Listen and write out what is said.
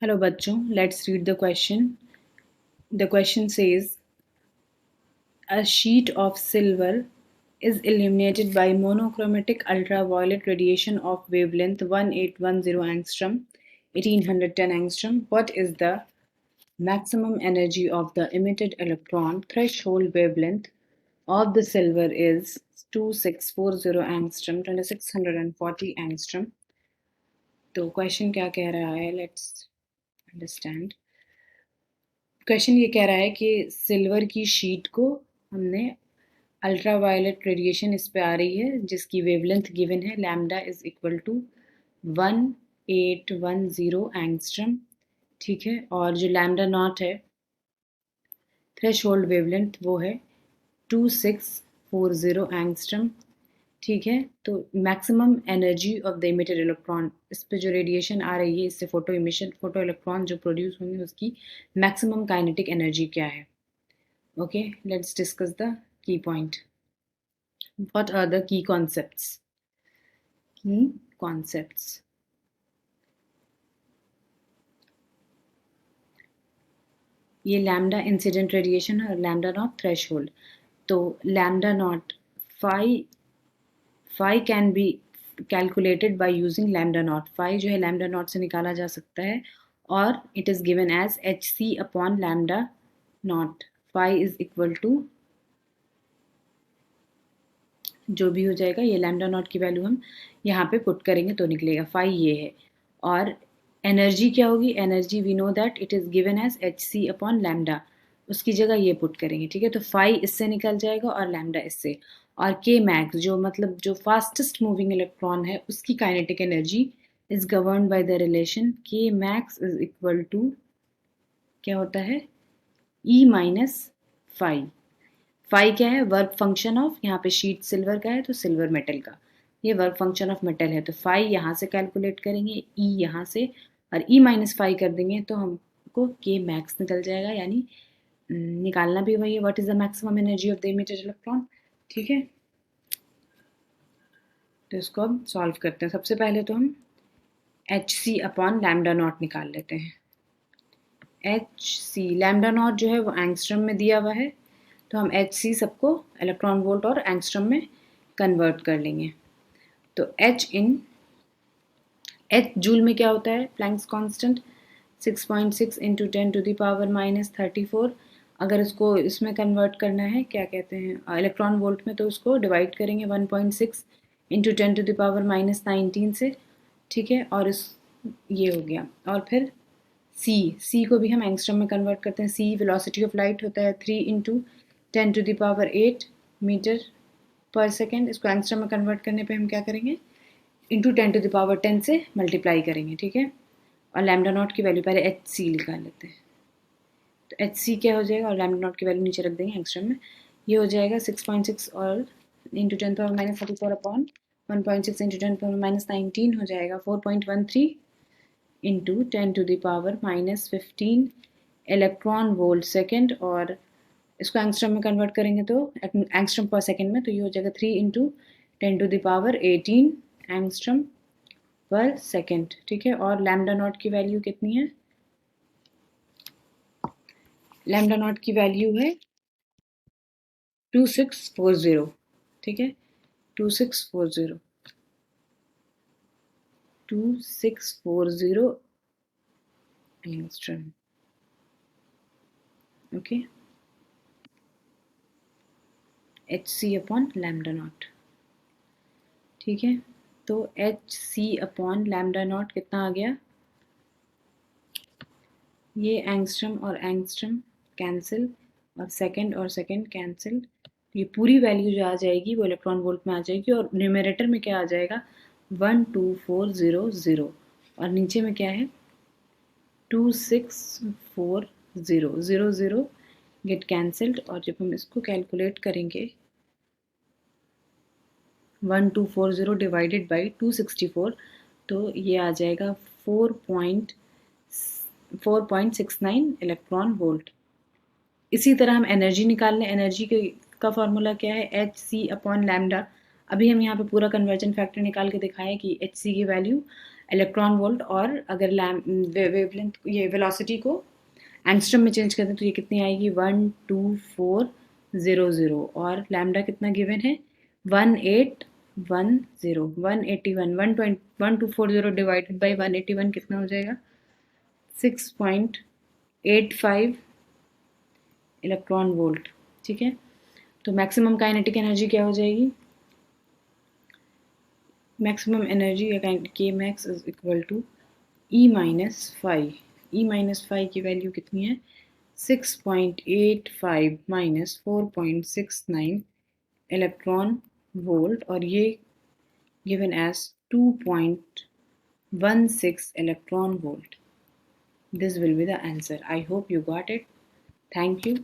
Hello bachcho, let's read the question. The question says, a sheet of silver is illuminated by monochromatic ultraviolet radiation of wavelength 1810 angstrom, 1810 angstrom. What is the maximum energy of the emitted electron? Threshold wavelength of the silver is 2640 angstrom, 2640 angstrom. तो question क्या कह रहा है, let's understand. Question ये कह रहा है कि सिल्वर की शीट को हमने अल्ट्रावायलेट रेडिएशन इस पे आ रही है जिसकी वेवलेंथ गिवन है lambda is equal to 1810 angstrom, ठीक है। और जो लैम्डा नॉट है थ्रेशोल्ड वेवलेंथ वो है 2640 एंगस्ट्रम, ठीक है। तो maximum energy of the emitted electron, इस पे जो रेडिएशन आ रही है इससे फोटो इमिशन, फोटो इलेक्ट्रॉन जो प्रोड्यूस होंगे उसकी मैक्सिमम काइनेटिक एनर्जी क्या है। Okay, let's discuss the key point. What are the key concepts? Key concepts, ये लैम्डा इंसिडेंट रेडिएशन और लैम्डा नॉट थ्रेशोल्ड। तो lambda naught phi can be calculated by using lambda naught. Phi जो है lambda naught से निकाला जा सकता है और it is given as H C upon lambda naught. Phi is equal to जो भी हो जाएगा, ये लैम्डा नॉट की वैल्यू हम यहाँ पे पुट करेंगे तो निकलेगा फाई ये है। और एनर्जी क्या होगी? Energy we know that it is given as H C upon lambda, उसकी जगह ये पुट करेंगे, ठीक है। तो फाई इससे निकल जाएगा और लैम्डा इससे। और के मैक्स जो मतलब जो फास्टेस्ट मूविंग इलेक्ट्रॉन है उसकी kinetic energy is govern by the relation के मैक्स इज इक्वल टू क्या होता है ई माइनस फाई। फाई क्या है? वर्क फंक्शन ऑफ, यहाँ पे शीट सिल्वर का है तो सिल्वर मेटल का, ये वर्क फंक्शन ऑफ मेटल है। तो फाई यहाँ से कैलकुलेट करेंगे, ई यहाँ से, और ई माइनस फाई कर देंगे तो हमको के मैक्स निकल जाएगा। यानी निकालना भी वही है, what is the maximum energy of the emitted electron, ठीक है। तो इसको हम सॉल्व करते हैं। सबसे पहले तो हम H C upon lambda naught निकाल लेते हैं। एच सी लैम्डा नॉट जो है वो एंगस्ट्रम में दिया हुआ है, तो हम एच सी सबको इलेक्ट्रॉन वोल्ट और एंगस्ट्रम में कन्वर्ट कर लेंगे। तो एच इन एच जूल में क्या होता है? Planck's constant 6.6 into 10⁻⁻34। अगर इसको इसमें कन्वर्ट करना है, क्या कहते हैं, इलेक्ट्रॉन वोल्ट में, तो उसको डिवाइड करेंगे 1.6 इंटू 10⁻⁻19 से, ठीक है। और इस ये हो गया। और फिर सी को भी हम एंगस्ट्रम में कन्वर्ट करते हैं। सी वेलोसिटी ऑफ लाइट होता है 3 इंटू 10⁸ मीटर पर सेकेंड। इसको एंगस्ट्रम में कन्वर्ट करने पे हम क्या करेंगे? इंटू 10⁻10 से मल्टीप्लाई करेंगे, ठीक है। और लैम्डा नॉट की वैल्यू पहले एच सी निकाल लेते हैं। तो एच सी क्या हो जाएगा, और लैम्डा नॉट की वैल्यू नीचे रख देंगे एंगस्ट्रम में। ये हो जाएगा 6.6 और इंटू 10⁻⁻34 अपॉन 1.6 इंटू 10⁻⁻19 हो जाएगा 4.13 इंटू 10⁻⁻15 इलेक्ट्रॉन वोल्ट सेकेंड। और इसको एंगस्ट्रम में कन्वर्ट करेंगे तो एंगस्ट्रम पर सेकेंड में, तो ये हो जाएगा 3 इंटू 10⁻18 एंगस्ट्रम पर सेकेंड, ठीक है। और लैम्डा नॉट की वैल्यू कितनी है? लैम्डा नॉट की वैल्यू है 2640, ठीक है। 2640 angstrom, okay. H C upon lambda naught, ठीक है। तो H C upon lambda naught कितना आ गया? ये एंगस्ट्रम और एंगस्ट्रम कैंसिल और सेकंड कैंसिल। ये पूरी वैल्यू जो आ जाएगी वो इलेक्ट्रॉन वोल्ट में आ जाएगी। और न्यूमरेटर में क्या आ जाएगा? 12400। और नीचे में क्या है? 2640। 00 गेट कैंसल्ड। और जब हम इसको कैलकुलेट करेंगे 1240 डिवाइडेड बाई 264, तो ये आ जाएगा 4.69 इलेक्ट्रॉन वोल्ट। इसी तरह हम एनर्जी निकाल लें। एनर्जी का फॉर्मूला क्या है? H C upon lambda. अभी हम यहाँ पे पूरा कन्वर्जन फैक्टर निकाल के दिखाएं कि एच सी की वैल्यू इलेक्ट्रॉन वोल्ट, और अगर वेवलेंथ ये वेलोसिटी को एंगस्ट्रम में चेंज करते हैं तो ये कितनी आएगी 12400, और लैम्डा कितना गिवन है 1810 181 1240 डिवाइडेड बाई 181 कितना हो जाएगा 6.85 इलेक्ट्रॉन वोल्ट। ठीक है, तो मैक्सिमम काइनेटिक एनर्जी क्या हो जाएगी, maximum energy K max is equal to E-5। E-5 की वैल्यू कितनी है 6.85 माइनस 4.69 इलेक्ट्रॉन वोल्ट, और ये given as 2.16 electron volt. This will be the answer. I hope you got it. Thank you.